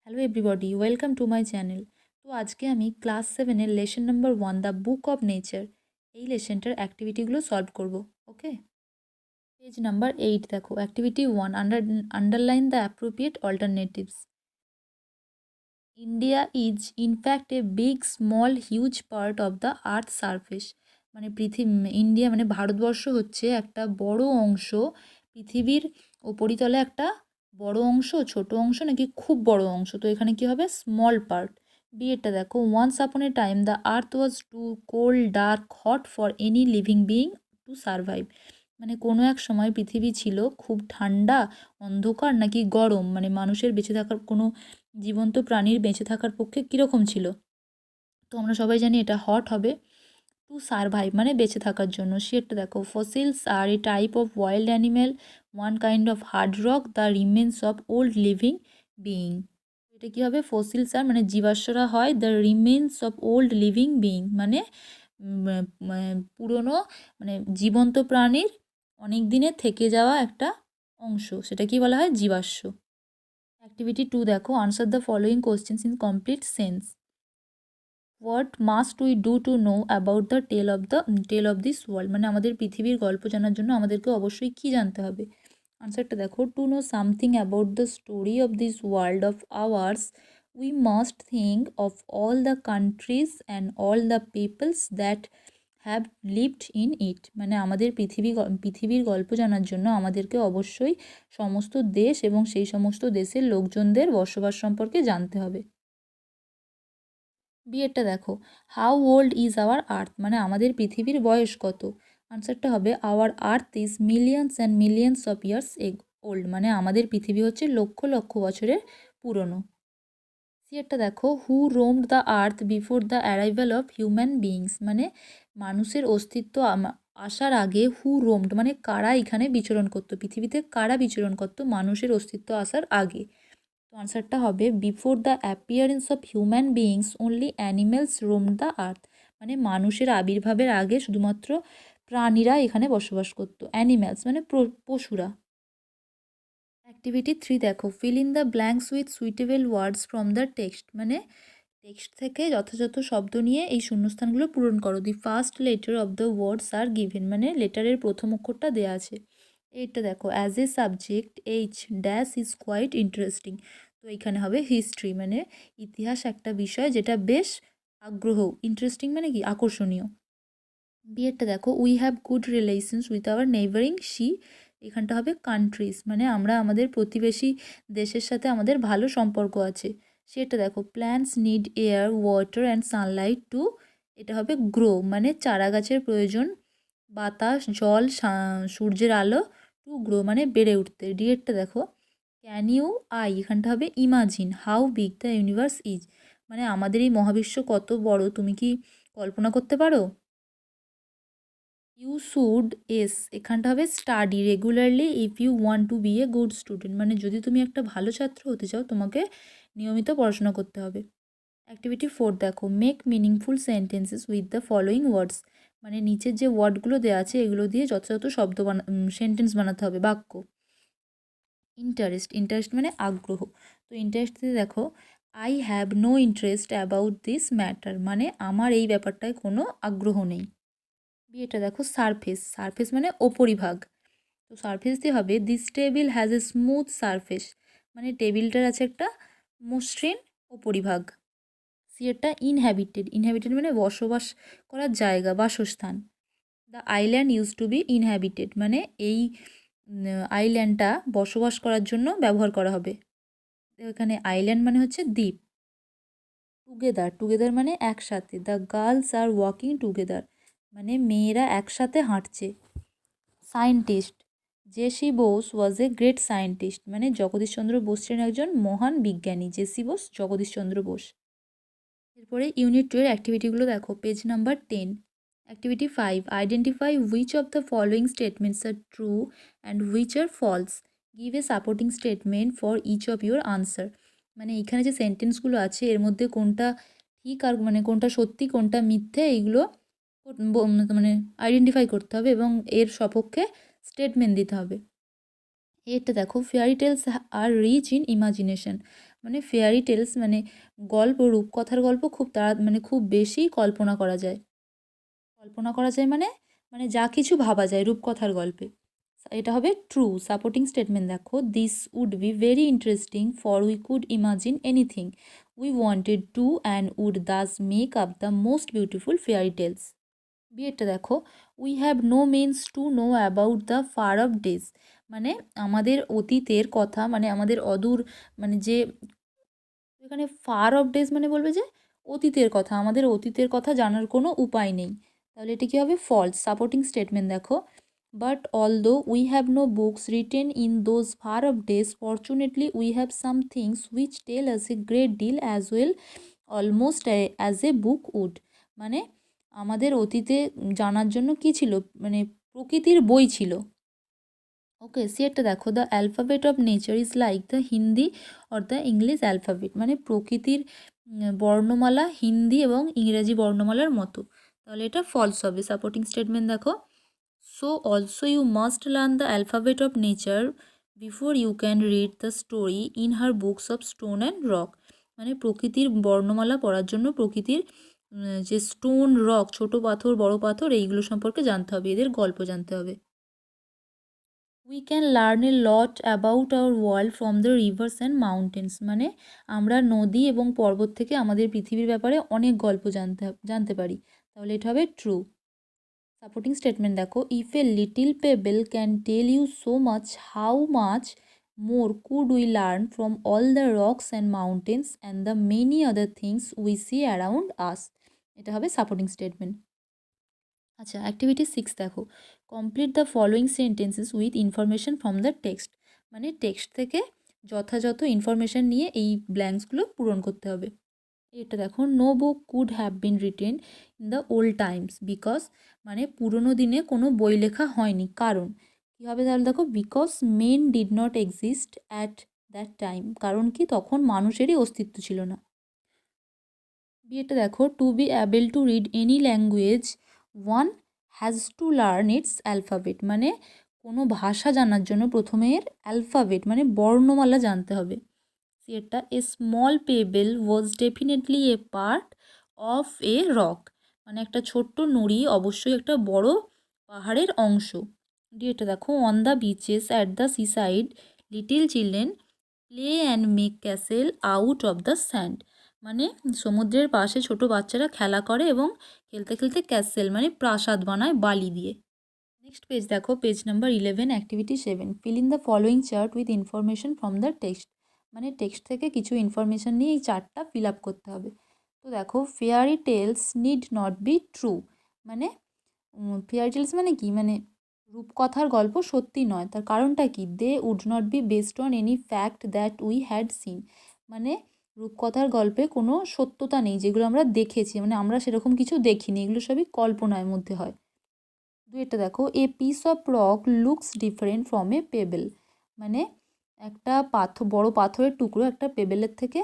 Hello everybody, welcome to my channel. তো আজকে আমি ক্লাস 7-এর lesson number 1 the book of nature এই লেসনটার অ্যাক্টিভিটিগুলো সলভ করব। ওকে, পেজ নাম্বার 8 দেখো। Activity 1, underline the appropriate alternatives. India is in fact a big small huge part of the earth surface. মানে India মানে ভারতবর্ষ হচ্ছে একটা বড় অংশ পৃথিবীর উপরিতলে, একটা বড় অংশ, ছোট অংশ নাকি খুব বড় অংশ। তো এখানে কি হবে? Small part. বিয়েটা দেখো। Once upon a time the earth was too cold dark hot for any living being to survive. মানে কোনো এক সময় পৃথিবী ছিল খুব ঠান্ডা, অন্ধকার নাকি গরম, মানে মানুষের বেঁচে থাকার, কোনো জীবন্ত প্রাণীর বেঁচে থাকার পক্ষে কীরকম ছিল? তো আমরা সবাই জানি এটা হট হবে। টু সারভাইভ মানে বেঁচে থাকার জন্য। শেডটা দেখো। Fossils are a type of wild animal, one kind of hard rock, the remains of old living being. এটা কী হবে? ফসিলস আর মানে জীবাশ্মরা হয়, the remains of old living being মানে পুরনো, মানে জীবন্ত প্রাণীর অনেক দিনের থেকে যাওয়া একটা অংশ, সেটা কি বলা হয়? জীবাশ্ম। অ্যাক্টিভিটি 2 দেখো। Answer the following questions in complete sense. What must we do to know about the tale of this world. মানে আমাদের পৃথিবীর গল্প জানার জন্য আমাদেরকে অবশ্যই কী জানতে হবে? আনসারটা দেখো। To know something about the story of this world of ours we must think of all the countries and all the peoples that have lived in it. মানে আমাদের পৃথিবীর গল্প জানার জন্য আমাদেরকে অবশ্যই সমস্ত দেশ এবং সেই সমস্ত দেশের লোকজনদের বসবাস সম্পর্কে জানতে হবে। বিয়েরটা দেখো। How old is our earth. মানে আমাদের পৃথিবীর বয়স কত? আনসারটা হবে our earth is millions and millions of years old. মানে আমাদের পৃথিবী হচ্ছে লক্ষ লক্ষ বছরের পুরনো। সিয়েরটা দেখো। Who roamed the earth before the arrival of human beings. মানে মানুষের অস্তিত্ব আসার আগে হু রোমড মানে কারা এখানে বিচরণ করতো, পৃথিবীতে কারা বিচরণ করতো মানুষের অস্তিত্ব আসার আগে? তো আনসারটা হবে before the appearance of human beings only animals roam the earth. মানে মানুষের আবির্ভাবের আগে শুধুমাত্র প্রাণীরা এখানে বসবাস করতো। অ্যানিম্যালস মানে পশুরা। অ্যাক্টিভিটি 3 দেখো। Fill in the blanks with suitable words from the text. মানে টেক্সট থেকে যথাযথ শব্দ নিয়ে এই শূন্যস্থানগুলো পূরণ করো। The first letter of the words are given. মানে লেটারের প্রথম অক্ষরটা দেওয়া আছে। এইটা দেখো। As a subject H dash is quite interesting. তো এখানে হবে হিস্ট্রি, মানে ইতিহাস একটা বিষয় যেটা বেশ আগ্রহ। ইন্টারেস্টিং মানে কি? আকর্ষণীয়। বিয়েরটা দেখো। We have good relations with our neighbouring sea. এখানটা হবে কান্ট্রিজ, মানে আমরা আমাদের প্রতিবেশী দেশের সাথে আমাদের ভালো সম্পর্ক আছে। সেটা দেখো। Plants need air water and sunlight to. এটা হবে গ্রো, মানে চারা গাছের প্রয়োজন বাতাস, জল, সূর্যের আলো, টু গ্রো মানে বেড়ে উঠতে। ডিএরটা দেখো। ক্যান ইউ এখানটা হবে imagine how big the universe is. মানে আমাদের এই মহাবিশ্ব কত বড় তুমি কি কল্পনা করতে পারো? ইউ শুড এখানটা হবে study regularly if you want to be a good student. মানে যদি তুমি একটা ভালো ছাত্র হতে চাও তোমাকে নিয়মিত পড়াশোনা করতে হবে। অ্যাক্টিভিটি 4 দেখো। Make meaningful sentences with the following words. মানে নিচের যে ওয়ার্ডগুলো দেওয়া আছে এগুলো দিয়ে যথাযথ সেন্টেন্স বানাতে হবে, বাক্য। ইন্টারেস্ট মানে আগ্রহ। তো ইন্টারেস্টে দেখো। I have no interest about this matter. মানে আমার এই ব্যাপারটায় কোনো আগ্রহ নেই। এটা দেখো। সারফেস মানে ওপরিভাগ। তো সারফেস দিয়ে হবে this table has a smooth surface. মানে টেবিলটার আছে একটা মসৃণ ওপরিভাগ। সিয়েরটা ইনহ্যাবিটেড মানে বসবাস করার জায়গা, বাসস্থান। The island use to be inhabited. মানে এই আইল্যান্ডটা বসবাস করার জন্য ব্যবহার করা হবে। এখানে আইল্যান্ড মানে হচ্ছে দ্বীপ। টুগেদার মানে একসাথে। The girls are walking together. মানে মেয়েরা একসাথে হাঁটছে। Scientist. JC Bose was a great scientist. মানে জগদীশচন্দ্র বোস ছিলেন একজন মহান বিজ্ঞানী। জেসি বোস, জগদীশচন্দ্র বোস। এরপরে ইউনিট 2 এর অ্যাক্টিভিটিগুলো দেখো। Page number 10। Activity 5, identify which of the following statements are true and which are false. Give a supporting statement for each of your answer. মানে এখানে যে সেন্টেন্সগুলো আছে এর মধ্যে কোনটা ঠিক আর মানে কোনটা সত্যি কোনটা মিথ্যে এইগুলো মানে আইডেন্টিফাই করতে হবে এবং এর সপক্ষে স্টেটমেন্ট দিতে হবে। এটা দেখো। Fairy tales are rich in imagination. মানে ফেয়ারি টেলস মানে গল্প, রূপকথার গল্প খুব মানে খুব বেশি কল্পনা করা যায়। কল্পনা করা যায় মানে মানে যা কিছু ভাবা যায় রূপকথার গল্পে। এটা হবে ট্রু। সাপোর্টিং স্টেটমেন্ট দেখো, this would be very interesting for we could imagine anything we wanted to and would thus make up the most beautiful fairy tales. বিয়েটা দেখো, we have no means to know about the far off days, মানে আমাদের অতীতের কথা, মানে আমাদের অদূর, মানে যে এখানে ফার অফ ডেজ মানে বলবে যে অতীতের কথা, আমাদের অতীতের কথা জানার কোনো উপায় নেই। তাহলে এটা কী হবে? ফলস। সাপোর্টিং স্টেটমেন্ট দেখো, but although we have no books written in those far off days fortunately we have some things which tell us a great deal as well almost as a book would, মানে আমাদের অতীতে জানার জন্য কি ছিল, মানে প্রকৃতির বই ছিল। ওকে, সিয়েরটা দেখো, the alphabet of nature is like the Hindi or the English alphabet, মানে প্রকৃতির বর্ণমালা হিন্দি এবং ইংরেজি বর্ণমালার মতো। তাহলে এটা ফলস হবে। সাপোর্টিং স্টেটমেন্ট দেখো, so also you must learn the alphabet of nature before you can read the story in her books of stone and rock, মানে প্রকৃতির বর্ণমালা পড়ার জন্য প্রকৃতির যে স্টোন, রক, ছোট পাথর, বড় পাথর, এইগুলো সম্পর্কে জানতে হবে, এদের গল্প জানতে হবে। We can learn a lot about our world from the rivers and mountains, মানে আমরা নদী এবং পর্বত থেকে আমাদের পৃথিবীর ব্যাপারে অনেক গল্প জানতে পারি। তাহলে এটা হবে ট্রু। সাপোর্টিং স্টেটমেন্ট দেখো, if a little pebble can tell you so much, how much more could we learn from all the rocks and mountains and the many other things we see around us. এটা হবে supporting statement. আচ্ছা, activity 6 দেখো, complete the following sentences with information from the text, মানে text থেকে যথাযথ information নিয়ে এই ব্ল্যাঙ্কসগুলো পূরণ করতে হবে। এটা দেখো, no book could have been written in the old times because, মানে পুরনো দিনে কোনো বই লেখা হয়নি, কারণ কী হবে? তাহলে দেখো, because men did not exist at that time, কারণ কি তখন মানুষেরই অস্তিত্ব ছিল না। বিয়েটা দেখো, to be able to read any language one has to learn its alphabet, মানে কোনো ভাষা জানার জন্য প্রথমে এর অ্যালফাবেট মানে বর্ণমালা জানতে হবে। এটা a small pebble was definitely a part of a rock, মানে একটা ছোট্ট নুড়ি অবশ্যই একটা বড় পাহাড়ের অংশ। এটা দেখো, on the beaches at the seaside little children play and make castle out of the sand, মানে সমুদ্রের পাশে ছোট বাচ্চারা খেলা করে এবং খেলতে খেলতে ক্যাসেল মানে প্রাসাদ বানায় বালি দিয়ে। নেক্সট পেজ দেখো, page number 11, activity 7, feel in the following chart with information from the text, মানে টেক্সট থেকে কিছু ইনফরমেশান নিয়ে এই চার্টটা ফিল আপ করতে হবে। তো দেখো, fairy tales need not be true, মানে ফেয়ারি টেলস মানে কি, মানে রূপকথার গল্প সত্যি নয়, তার কারণটা কি? They would not be based on any fact that we had seen, মানে রূপকথার গল্পে কোনো সত্যতা নেই যেগুলো আমরা দেখেছি, মানে আমরা সেরকম কিছু দেখিনি, এগুলো সবই কল্পনার মধ্যে হয়। এটা দেখো, a piece of rock looks different from a payable, মানে একটা বড় পাথরের টুকরো একটা পেবেলের থেকে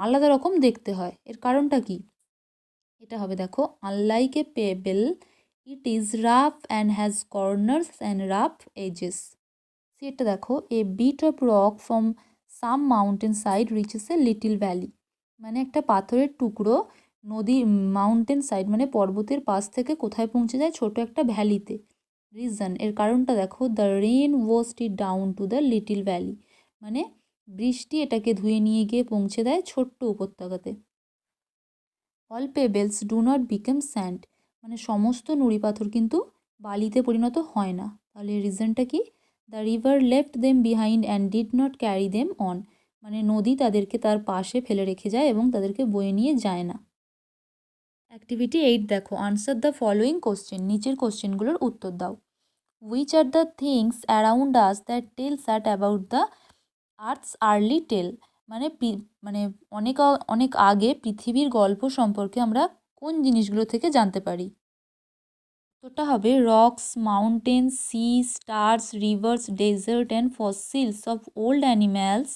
আলাদা রকম দেখতে হয়, এর কারণটা কি? এটা হবে দেখো, unlike a pebble it is rough and has corners and rough edges. এটা দেখো, a bit of rock from some mountain side reaches a little valley, মানে একটা পাথরের টুকরো নদী মাউন্টেন সাইড মানে পর্বতের পাশ থেকে কোথায় পৌঁছে যায়? ছোট একটা ভ্যালিতে। রিজন, এর কারণটা দেখো, the rain washed it down to the little valley, মানে বৃষ্টি এটাকে ধুয়ে নিয়ে গিয়ে পৌঁছে দেয় ছোট্ট উপত্যকাতে। All pebbles do not become sand, মানে সমস্ত নুড়ি পাথর কিন্তু বালিতে পরিণত হয় না। তাহলে রিজনটা কি? The river left them behind and did not carry them on, মানে নদী তাদেরকে তার পাশে ফেলে রেখে যায় এবং তাদেরকে বয়ে নিয়ে যায় না। অ্যাক্টিভিটি 8 দেখো, আনসার দ্য ফলোয়িং কোশ্চেন, নিচের কোশ্চেনগুলোর উত্তর দাও। Which are the things around us that tells at about the earth's early tale, মানে মানে অনেক অনেক আগে পৃথিবীর গল্প সম্পর্কে আমরা কোন জিনিসগুলো থেকে জানতে পারি? উত্তরটা হবে rocks, mountains, sea, stars, rivers, desert and fossils of old animals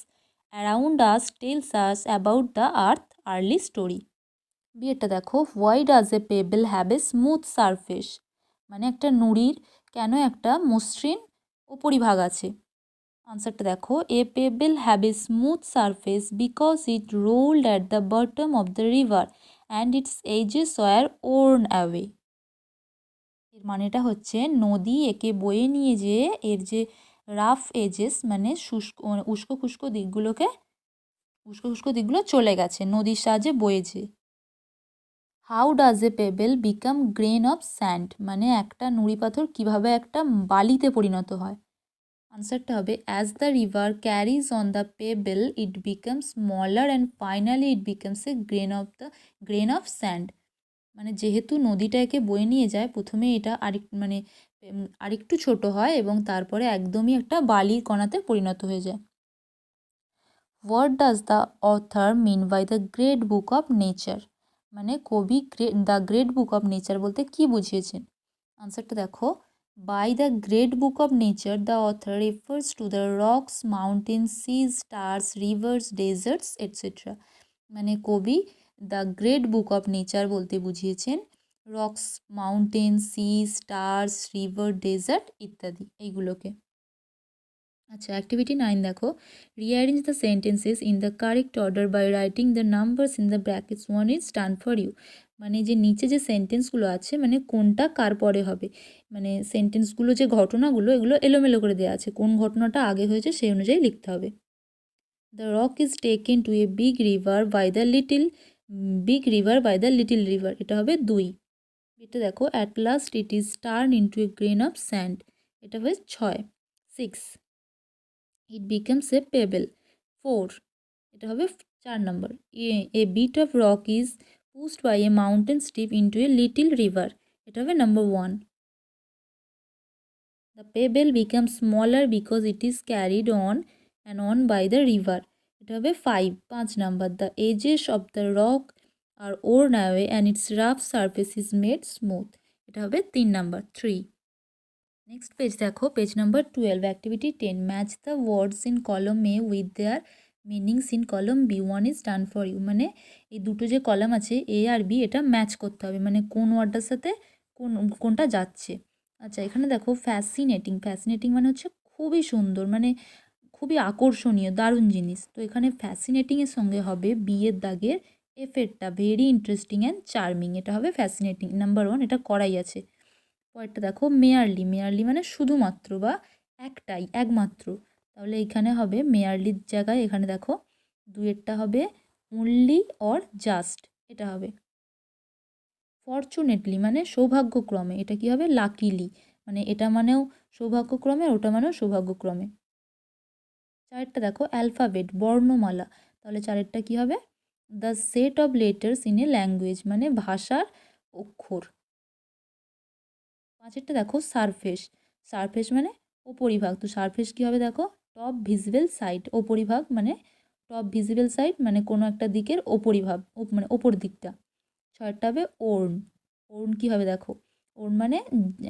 around us tells us about the earth early story. বিয়েটা দেখো, why does a pebble have a smooth surface, মানে একটা নুড়ির কেন একটা মসৃণ উপরিভাগ আছে? আনসারটা দেখো, a pebble have a smooth surface because it rolled at the bottom of the river and its edges were worn away. এর মানেটা হচ্ছে নদী একে বয়ে নিয়ে যেয়ে এর যে রাফ এজেস মানে উস্কো খুস্কো দিকগুলো চলে গেছে নদীর সাহায্যে বয়েছে। How does a pebble become grain of sand, মানে একটা নুড়ি পাথর কীভাবে একটা বালিতে পরিণত হয়। আনসারটা হবে as the river carries on the pebble it becomes smaller and finally it becomes a grain of sand. মানে যেহেতু নদীটা একে বয়ে নিয়ে যায়, প্রথমে এটা আরেকটু ছোট হয় এবং তারপরে একদমই একটা বালির কণাতে পরিণত হয়ে যায়। What does the author mean by the great book of nature, মানে কবি the great book of nature বলতে কী বুঝিয়েছেন। আনসারটা দেখো, by the great book of nature the author refers to the rocks, mountain, seas, stars, rivers, deserts etcetera. মানে কবি the great book of nature বলতে বুঝিয়েছেন rocks, mountain, sea, stars, river, desert ইত্যাদি এইগুলোকে। আচ্ছা, অ্যাক্টিভিটি 9 দেখো, rearrange the sentences in the correct order by writing the numbers in the brackets. 1 is done for you, মানে যে নিচে যে সেন্টেন্সগুলো আছে মানে কোনটা কার পরে হবে, মানে সেন্টেন্সগুলো যে ঘটনাগুলো এগুলো এলোমেলো করে দেওয়া আছে, কোন ঘটনাটা আগে হয়েছে সেই অনুযায়ী লিখতে হবে। The rock is taken to a big river by the little river, এটা হবে 2। এটা দেখো, at last it is turn into a grain of sand, এটা হবে 6। 6, ইট বিকামস এ পেবেল, 4, এটা হবে 4 নম্বর। A bit of rock is pushed by a mountain steep into a little river, এটা হবে number 1। The pebble become smaller because it is carried on and on by the river, এটা হবে 5 number. The edges of the rock are worn away and its rough surface is made smooth, এটা হবে 3 number, 3। Next page দেখো, page number 12, activity 10, match the words in column A with their meanings in column B. 1 is done for you, মানে এই দুটো যে column আছে এ আর B এটা match করতে হবে, মানে কোন ওয়ার্ডটার সাথে কোনটা যাচ্ছে। আচ্ছা, এখানে দেখো ফ্যাসিনেটিং মানে হচ্ছে খুবই সুন্দর, মানে খুবই আকর্ষণীয়, দারুণ জিনিস। তো এখানে ফ্যাসিনেটিংয়ের সঙ্গে হবে বি এর দাগের এফেক্টটা, ভেরি ইন্টারেস্টিং অ্যান্ড চার্মিং, এটা হবে ফ্যাসিনেটিং, নাম্বার 1, এটা করাই আছে। পরেরটা দেখো, মেয়ারলি মানে শুধুমাত্র বা একমাত্র, তাহলে এখানে হবে মেয়ারলির জায়গায় এখানে দেখো 2-এরটা হবে অনলি অর জাস্ট, এটা হবে। ফরচুনেটলি মানে সৌভাগ্যক্রমে, এটা কি হবে লাকিলি, মানে এটা মানেও সৌভাগ্যক্রমে, ওটা মানেও সৌভাগ্যক্রমে। 4-টা দেখো, অ্যালফাবেট বর্ণমালা, তাহলে 4-এরটা কি হবে the set of letters in a language, মানে ভাষার অক্ষর। 5-এরটা দেখো, সারফেস মানে ওপরিভাগ, তো সারফেস কী হবে দেখো টপ ভিজিবল সাইড, ওপরিভাগ মানে টপ ভিজিবল সাইড মানে কোনো একটা দিকের ওপরিভাগ, মানে ওপর দিকটা। 6-টা হবে ওর্ন কী হবে দেখো, ওর্ন মানে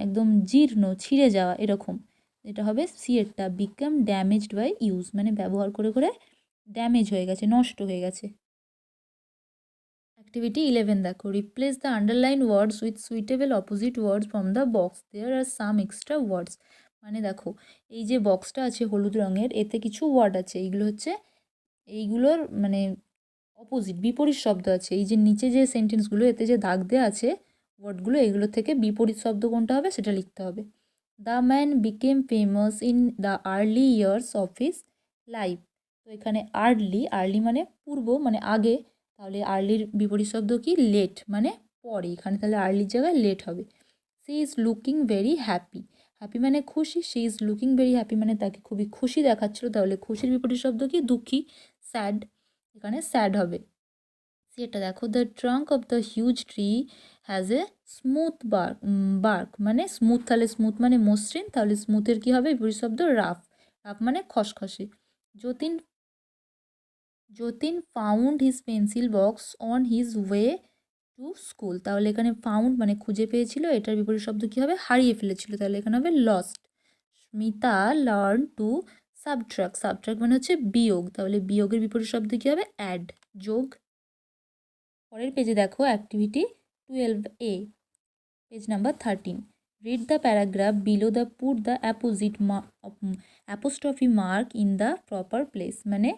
একদম জীর্ণ ছিঁড়ে যাওয়া এরকম, এটা হবে সি-এরটা বিকাম ড্যামেজড বাই ইউজ, মানে ব্যবহার করে করে ড্যামেজ হয়ে গেছে, নষ্ট হয়ে গেছে। অ্যাক্টিভিটি 11 দেখো, replace the underline words with suitable opposite words from the box, there are some extra words. মানে দেখো এই যে বক্সটা আছে হলুদ রঙের, এতে কিছু ওয়ার্ড আছে, এইগুলো হচ্ছে এইগুলোর মানে অপোজিট বিপরীত শব্দ আছে, এই যে নিচে যে সেন্টেন্সগুলো এতে যে দাগ দেওয়া আছে ওয়ার্ডগুলো, এগুলো থেকে বিপরীত শব্দ কোনটা হবে সেটা লিখতে হবে। The man became famous in the early years of his life, তো এখানে আর্লি মানে পূর্ব মানে আগে, তাহলে আর্লির বিপরীত শব্দ কি লেট মানে পরে, এখানে তাহলে আর্লির জায়গায় লেট হবে। She is looking very happy মানে খুশি, she is looking very happy মানে তাকে খুবই খুশি দেখাচ্ছিল, তাহলে খুশির বিপরীত শব্দ কি দুঃখী, স্যাড, এখানে স্যাড হবে। সেটা দেখো, the trunk of the huge tree has a smooth bark মানে স্মুথ, তাহলে স্মুথ মানে মসৃণ, তাহলে স্মুথের কী হবে বিপরীত শব্দ রাফ মানে খসখসে। Jatin found his pencil box on his way to school, তাহলে এখানে ফাউন্ড মানে খুঁজে পেয়েছিল, এটার বিপরীত শব্দ কী হবে হারিয়ে ফেলেছিল, তাহলে এখানে হবে lost. Smita learn to subtract মানে হচ্ছে বিয়োগ, তাহলে বিয়োগের বিপরীত শব্দ কী হবে অ্যাড, যোগ। পরের পেজে দেখো, activity 12A, page number 13, Read the paragraph below the put the apostrophe mark in the proper place. মানে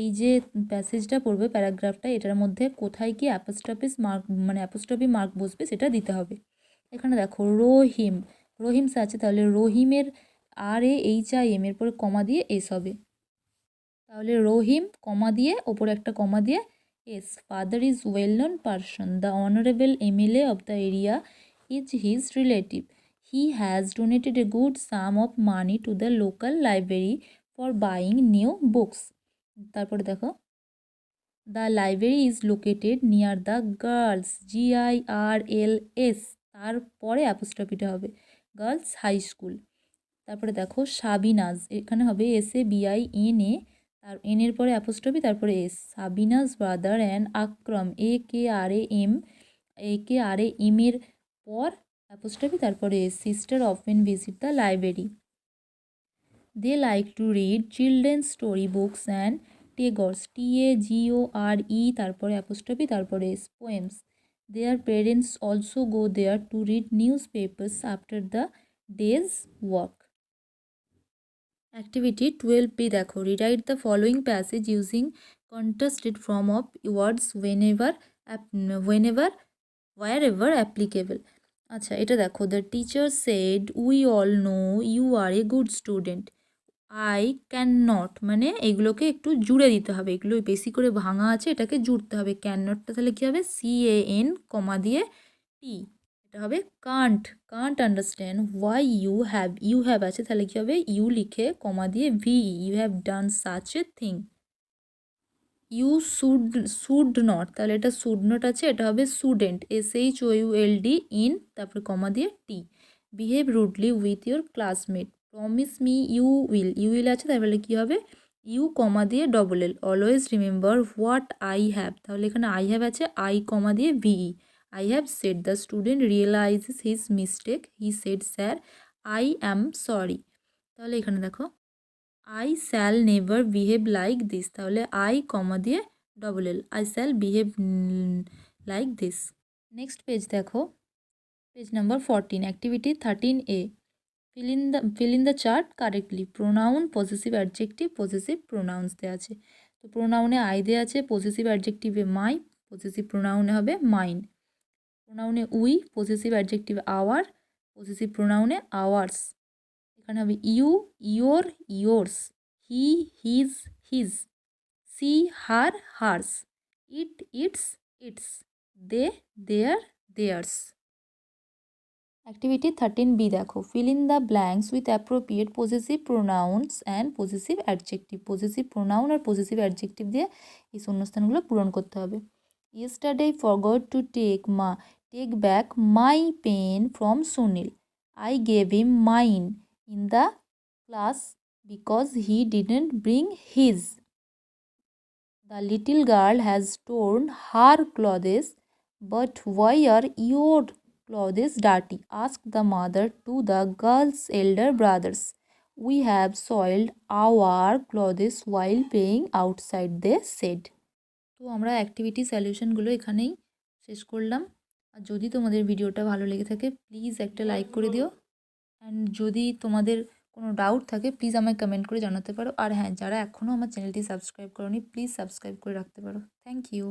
এই যে প্যাসেজটা পড়বে প্যারাগ্রাফটা, এটার মধ্যে কোথায় কি অ্যাপোস্ট্রফি মার্ক বসবে সেটা দিতে হবে। এখানে দেখো রহিমস আছে, তাহলে রহিমের RAHIM এর পরে কমা দিয়ে এস হবে, তাহলে রহিম কমা দিয়ে ওপরে একটা কমা দিয়ে S. Father is well known person. The honourable MLA of the area is his relative. He has donated a good some of money to the local library for buying new books. তারপরে দেখো the library is located near the girls GIRLS, তারপরে অ্যাপোস্ট্রফিটা হবে girls high school. তারপরে দেখো সাবিনাজ, এখানে হবে SABINA, তার N এর পরে অ্যাপোস্ট্রফি তারপরে এস। Sabina's brother and Akram AKRAM এর পর অ্যাপোস্ট্রফি তারপরে এস। Sister often visit the library. They like to read children's story books and Tagore's TAGORE তারপরে অ্যাপোস্ট্রফি তারপরে এস। Poems. There parents also go there to read news papers after the day's work. Activity 12B দেখো, rewrite the following passage using contrasted form of words wherever applicable। আচ্ছা এটা দেখো, the teacher said we all know you are a good student. I can not, মানে এগুলোকে একটু জুড়ে দিতে হবে, এগুলো বেশি করে ভাঙা আছে, এটাকে জুড়তে হবে। ক্যান নটটা তাহলে কী হবে CAN কমা দিয়ে টি, এটা হবে can't understand why you have আছে, তাহলে কী হবে ইউ লিখে কমা দিয়ে VE, you have done such a thing. You should not, তাহলে এটা শুড নট আছে, এটা হবে স্টুডেন্ট SHOULD ইন, তারপরে কমা দিয়ে T. Behave rudely with your classmate. Promise me you will আছে, তাহলে কী হবে ইউ কমা দিয়ে LL। Always remember what I have, তাহলে এখানে আই হ্যাভ আছে, আই কমা দিয়ে VE। I have said the student realizes his mistake. He said, Sir, I am sorry. তাহলে এখানে দেখো I shall never behave like this, তাহলে I কমা দিয়ে LL, I shall behave like this। Next page দেখো, page number 14, activity 13A। fill in the chart correctly। Pronoun, positive adjective, positive pronouns দেওয়া আছে। তো প্রোনাউনে I দেওয়া আছে, পজিটিভ অ্যাডজেক্টিভে মাই, positive প্রোনাউনে হবে মাইন। প্রোনাউনে we, positive adjective our, positive প্রোনাউনে আওয়ার্স। এখানে হবে you, your, yours, he, his, his, she, her, hers, it, its, its, they, their, theirs. Activity 13B দেখো, fill in the blanks with appropriate positive pronouns and positive adjective. Positive pronoun আর positive adjective দিয়ে এই শূন্যস্থানগুলো পূরণ করতে হবে। Yesterday I forgot to take back my pen from Sunil. I gave him mine in the class because he didn't bring his. The little girl has torn her clothes, but why are your clothes dirty? Asked the mother to the girl's elder brothers. We have soiled our clothes while playing outside, they said. তো আমরা activity সলিউশনগুলো এখানেই শেষ করলাম। আর যদি তোমাদের ভিডিওটা ভালো লেগে থাকে প্লিজ একটা লাইক করে দিও, অ্যান্ড যদি তোমাদের কোনো ডাউট থাকে প্লিজ আমায় কমেন্ট করে জানাতে পারো। আর হ্যাঁ, যারা এখনও আমার চ্যানেলটি সাবস্ক্রাইব করোনি প্লিজ সাবস্ক্রাইব করে রাখতে পারো। Thank you.